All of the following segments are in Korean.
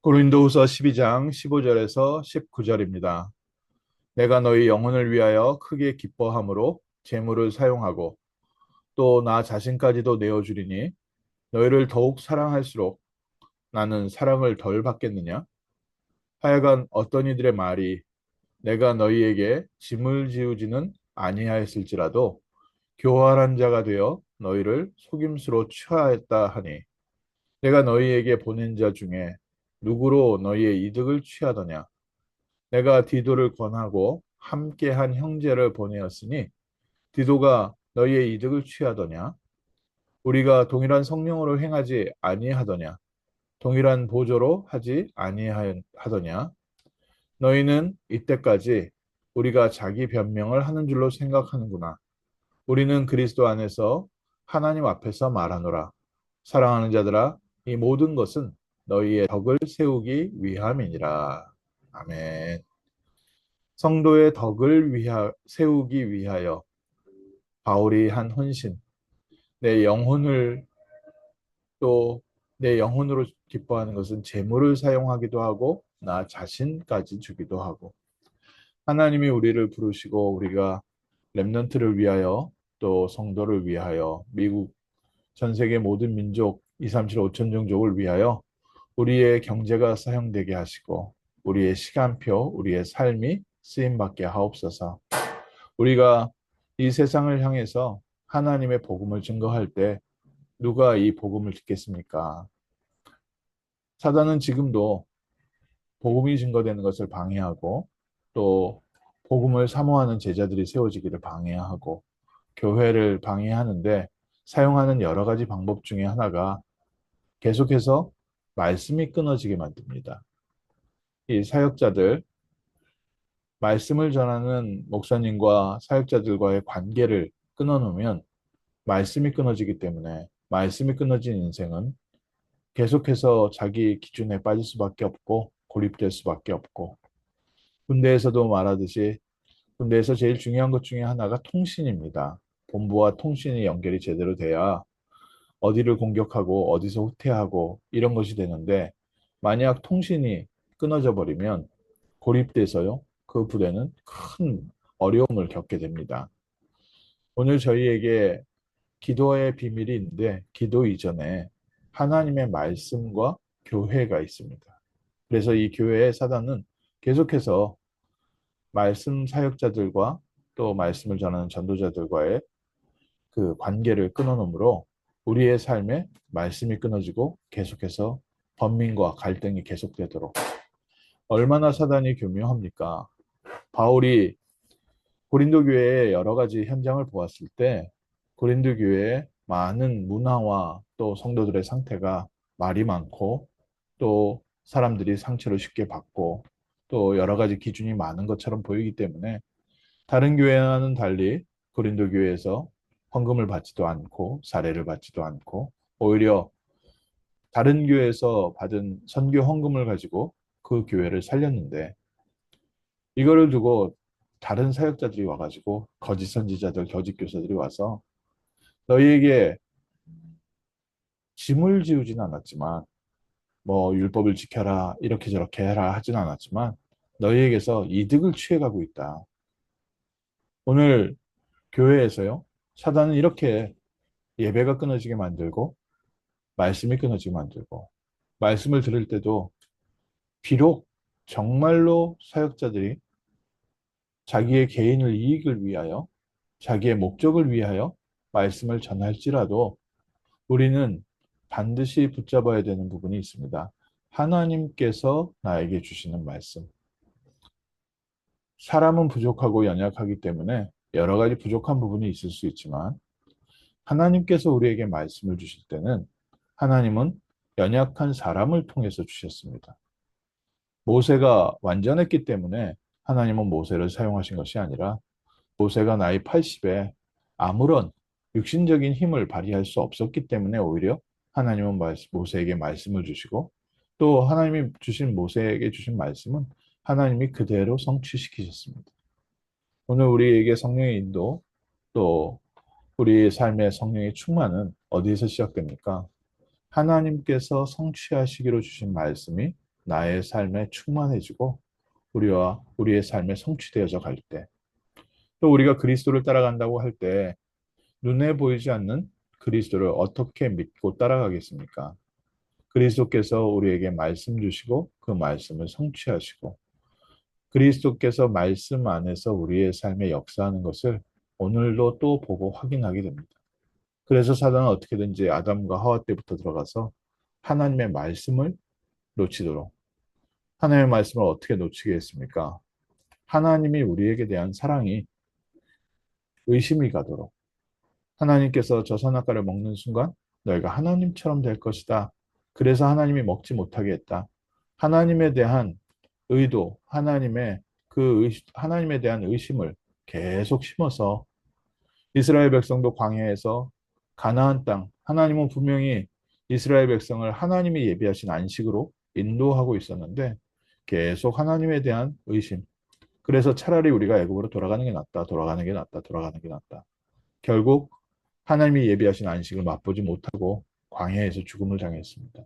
고린도후서 12장 15절에서 19절입니다. 내가 너희 영혼을 위하여 크게 기뻐함으로 재물을 사용하고 또 나 자신까지도 내어주리니 너희를 더욱 사랑할수록 나는 사랑을 덜 받겠느냐? 하여간 어떤 이들의 말이 내가 너희에게 짐을 지우지는 아니하였을지라도 교활한 자가 되어 너희를 속임수로 취하였다 하니 내가 너희에게 보낸 자 중에 누구로 너희의 이득을 취하더냐? 내가 디도를 권하고 함께한 형제를 보내었으니 디도가 너희의 이득을 취하더냐? 우리가 동일한 성령으로 행하지 아니하더냐? 동일한 보조로 하지 아니하더냐? 너희는 이때까지 우리가 자기 변명을 하는 줄로 생각하는구나. 우리는 그리스도 안에서 하나님 앞에서 말하노라. 사랑하는 자들아, 이 모든 것은 너희의 덕을 세우기 위함이니라. 아멘. 성도의 덕을 세우기 위하여 바울이 한 헌신, 내 영혼을 또 내 영혼으로 기뻐하는 것은 재물을 사용하기도 하고 나 자신까지 주기도 하고 하나님이 우리를 부르시고 우리가 렘넌트를 위하여 또 성도를 위하여 미국 전 세계 모든 민족 237 5천 종족을 위하여 우리의 경제가 사용되게 하시고 우리의 시간표, 우리의 삶이 쓰임받게 하옵소서. 우리가 이 세상을 향해서 하나님의 복음을 증거할 때 누가 이 복음을 듣겠습니까? 사단은 지금도 복음이 증거되는 것을 방해하고 또 복음을 사모하는 제자들이 세워지기를 방해하고 교회를 방해하는데 사용하는 여러 가지 방법 중에 하나가 계속해서 말씀이 끊어지게 만듭니다. 이 사역자들, 말씀을 전하는 목사님과 사역자들과의 관계를 끊어놓으면 말씀이 끊어지기 때문에 말씀이 끊어진 인생은 계속해서 자기 기준에 빠질 수밖에 없고 고립될 수밖에 없고 군대에서도 말하듯이 군대에서 제일 중요한 것 중에 하나가 통신입니다. 본부와 통신이 연결이 제대로 돼야 어디를 공격하고 어디서 후퇴하고 이런 것이 되는데 만약 통신이 끊어져 버리면 고립돼서요. 그 부대는 큰 어려움을 겪게 됩니다. 오늘 저희에게 기도의 비밀이 있는데 기도 이전에 하나님의 말씀과 교회가 있습니다. 그래서 이 교회의 사단은 계속해서 말씀 사역자들과 또 말씀을 전하는 전도자들과의 그 관계를 끊어놓으므로 우리의 삶에 말씀이 끊어지고 계속해서 번민과 갈등이 계속되도록 얼마나 사단이 교묘합니까? 바울이 고린도 교회의 여러 가지 현장을 보았을 때 고린도 교회의 많은 문화와 또 성도들의 상태가 말이 많고 또 사람들이 상처를 쉽게 받고 또 여러 가지 기준이 많은 것처럼 보이기 때문에 다른 교회와는 달리 고린도 교회에서 헌금을 받지도 않고 사례를 받지도 않고 오히려 다른 교회에서 받은 선교 헌금을 가지고 그 교회를 살렸는데 이거를 두고 다른 사역자들이 와가지고 거짓 선지자들, 거짓 교사들이 와서 너희에게 짐을 지우지는 않았지만 뭐 율법을 지켜라 이렇게 저렇게 해라 하진 않았지만 너희에게서 이득을 취해가고 있다. 오늘 교회에서요 사단은 이렇게 예배가 끊어지게 만들고 말씀이 끊어지게 만들고 말씀을 들을 때도 비록 정말로 사역자들이 자기의 개인을 이익을 위하여 자기의 목적을 위하여 말씀을 전할지라도 우리는 반드시 붙잡아야 되는 부분이 있습니다. 하나님께서 나에게 주시는 말씀. 사람은 부족하고 연약하기 때문에 여러 가지 부족한 부분이 있을 수 있지만 하나님께서 우리에게 말씀을 주실 때는 하나님은 연약한 사람을 통해서 주셨습니다. 모세가 완전했기 때문에 하나님은 모세를 사용하신 것이 아니라 모세가 나이 80에 아무런 육신적인 힘을 발휘할 수 없었기 때문에 오히려 하나님은 모세에게 말씀을 주시고 또 하나님이 주신 모세에게 주신 말씀은 하나님이 그대로 성취시키셨습니다. 오늘 우리에게 성령의 인도 또 우리의 삶의 성령의 충만은 어디에서 시작됩니까? 하나님께서 성취하시기로 주신 말씀이 나의 삶에 충만해지고 우리와 우리의 삶에 성취되어져 갈 때, 또 우리가 그리스도를 따라간다고 할 때 눈에 보이지 않는 그리스도를 어떻게 믿고 따라가겠습니까? 그리스도께서 우리에게 말씀 주시고 그 말씀을 성취하시고 그리스도께서 말씀 안에서 우리의 삶에 역사하는 것을 오늘도 또 보고 확인하게 됩니다. 그래서 사단은 어떻게든지 아담과 하와 때부터 들어가서 하나님의 말씀을 놓치도록, 하나님의 말씀을 어떻게 놓치게 했습니까? 하나님이 우리에게 대한 사랑이 의심이 가도록, 하나님께서 저 선악과를 먹는 순간 너희가 하나님처럼 될 것이다. 그래서 하나님이 먹지 못하게 했다. 하나님에 대한 의도, 하나님에 대한 의심을 계속 심어서 이스라엘 백성도 광야에서 가나안 땅, 하나님은 분명히 이스라엘 백성을 하나님이 예비하신 안식으로 인도하고 있었는데 계속 하나님에 대한 의심. 그래서 차라리 우리가 애굽으로 돌아가는 게 낫다, 돌아가는 게 낫다, 돌아가는 게 낫다. 결국 하나님이 예비하신 안식을 맛보지 못하고 광야에서 죽음을 당했습니다.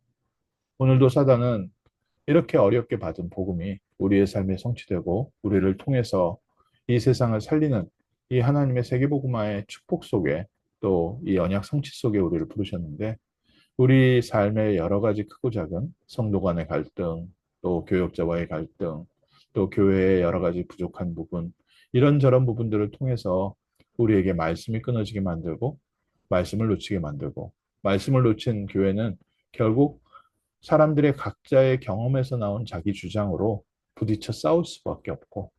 오늘도 사단은 이렇게 어렵게 받은 복음이 우리의 삶에 성취되고 우리를 통해서 이 세상을 살리는 이 하나님의 세계복음화의 축복 속에 또 이 언약 성취 속에 우리를 부르셨는데 우리 삶의 여러 가지 크고 작은 성도 간의 갈등, 또 교역자와의 갈등, 또 교회의 여러 가지 부족한 부분, 이런저런 부분들을 통해서 우리에게 말씀이 끊어지게 만들고, 말씀을 놓치게 만들고, 말씀을 놓친 교회는 결국 사람들의 각자의 경험에서 나온 자기 주장으로 부딪혀 싸울 수밖에 없고,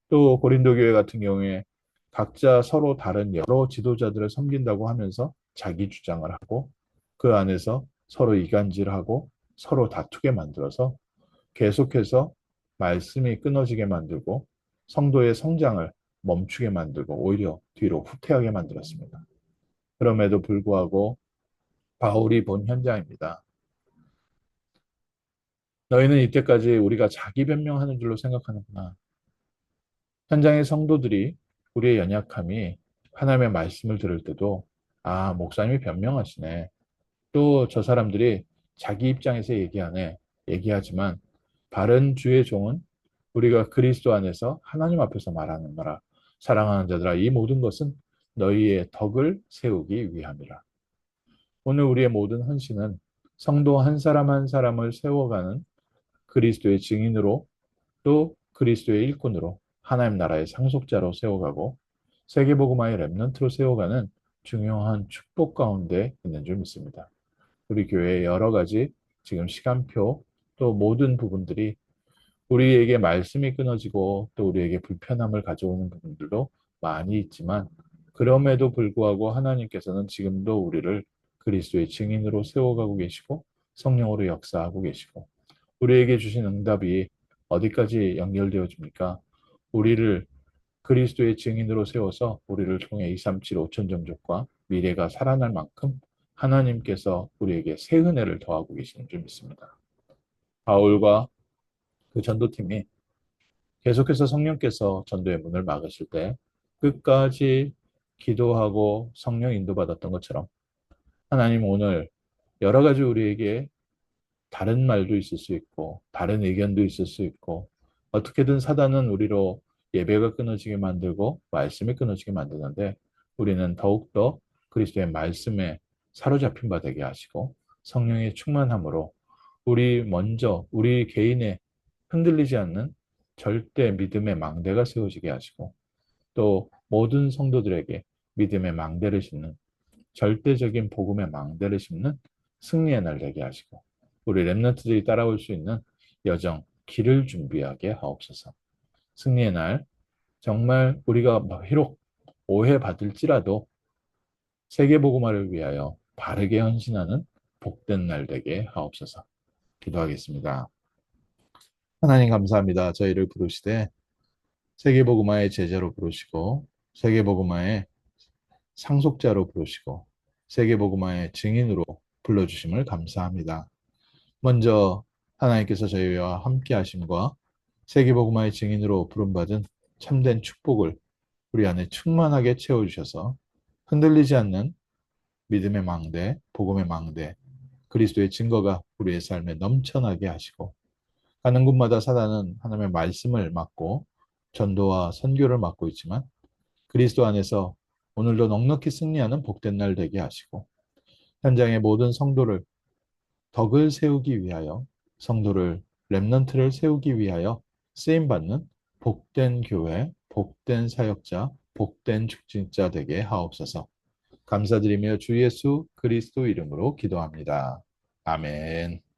또 고린도 교회 같은 경우에 각자 서로 다른 여러 지도자들을 섬긴다고 하면서 자기 주장을 하고 그 안에서 서로 이간질하고 서로 다투게 만들어서 계속해서 말씀이 끊어지게 만들고 성도의 성장을 멈추게 만들고 오히려 뒤로 후퇴하게 만들었습니다. 그럼에도 불구하고 바울이 본 현장입니다. 너희는 이때까지 우리가 자기 변명하는 줄로 생각하는구나. 현장의 성도들이 우리의 연약함이 하나님의 말씀을 들을 때도 아, 목사님이 변명하시네. 또 저 사람들이 자기 입장에서 얘기하네. 얘기하지만 바른 주의 종은 우리가 그리스도 안에서 하나님 앞에서 말하는 거라. 사랑하는 자들아, 이 모든 것은 너희의 덕을 세우기 위함이라. 오늘 우리의 모든 헌신은 성도 한 사람 한 사람을 세워가는 그리스도의 증인으로 또 그리스도의 일꾼으로 하나님 나라의 상속자로 세워가고 세계복음화의 렘넌트로 세워가는 중요한 축복 가운데 있는 줄 믿습니다. 우리 교회의 여러 가지 지금 시간표 또 모든 부분들이 우리에게 말씀이 끊어지고 또 우리에게 불편함을 가져오는 부분들도 많이 있지만 그럼에도 불구하고 하나님께서는 지금도 우리를 그리스도의 증인으로 세워가고 계시고 성령으로 역사하고 계시고 우리에게 주신 응답이 어디까지 연결되어집니까? 우리를 그리스도의 증인으로 세워서 우리를 통해 237 5천정족과 미래가 살아날 만큼 하나님께서 우리에게 새 은혜를 더하고 계시는 줄 믿습니다. 바울과 그 전도팀이 계속해서 성령께서 전도의 문을 막으실 때 끝까지 기도하고 성령 인도받았던 것처럼 하나님 오늘 여러 가지 우리에게 다른 말도 있을 수 있고 다른 의견도 있을 수 있고 어떻게든 사단은 우리로 예배가 끊어지게 만들고 말씀이 끊어지게 만드는데 우리는 더욱더 그리스도의 말씀에 사로잡힌 바 되게 하시고 성령의 충만함으로 우리 개인의 흔들리지 않는 절대 믿음의 망대가 세워지게 하시고 또 모든 성도들에게 믿음의 망대를 심는 절대적인 복음의 망대를 심는 승리의 날 되게 하시고 우리 렘넌트들이 따라올 수 있는 여정 길을 준비하게 하옵소서. 승리의 날 정말 우리가 비록 오해받을지라도 세계복음화를 위하여 바르게 헌신하는 복된 날 되게 하옵소서. 기도하겠습니다. 하나님 감사합니다. 저희를 부르시되 세계복음화의 제자로 부르시고 세계복음화의 상속자로 부르시고 세계복음화의 증인으로 불러주심을 감사합니다. 먼저 하나님께서 저희와 함께 하심과 세계복음화의 증인으로 부름받은 참된 축복을 우리 안에 충만하게 채워주셔서 흔들리지 않는 믿음의 망대, 복음의 망대, 그리스도의 증거가 우리의 삶에 넘쳐나게 하시고 가는 곳마다 사단은 하나님의 말씀을 막고 전도와 선교를 막고 있지만 그리스도 안에서 오늘도 넉넉히 승리하는 복된 날 되게 하시고 현장의 모든 성도를 덕을 세우기 위하여 성도를 렘넌트를 세우기 위하여 쓰임받는 복된 교회, 복된 사역자, 복된 축진자 되게 하옵소서. 감사드리며 주 예수 그리스도 이름으로 기도합니다. 아멘.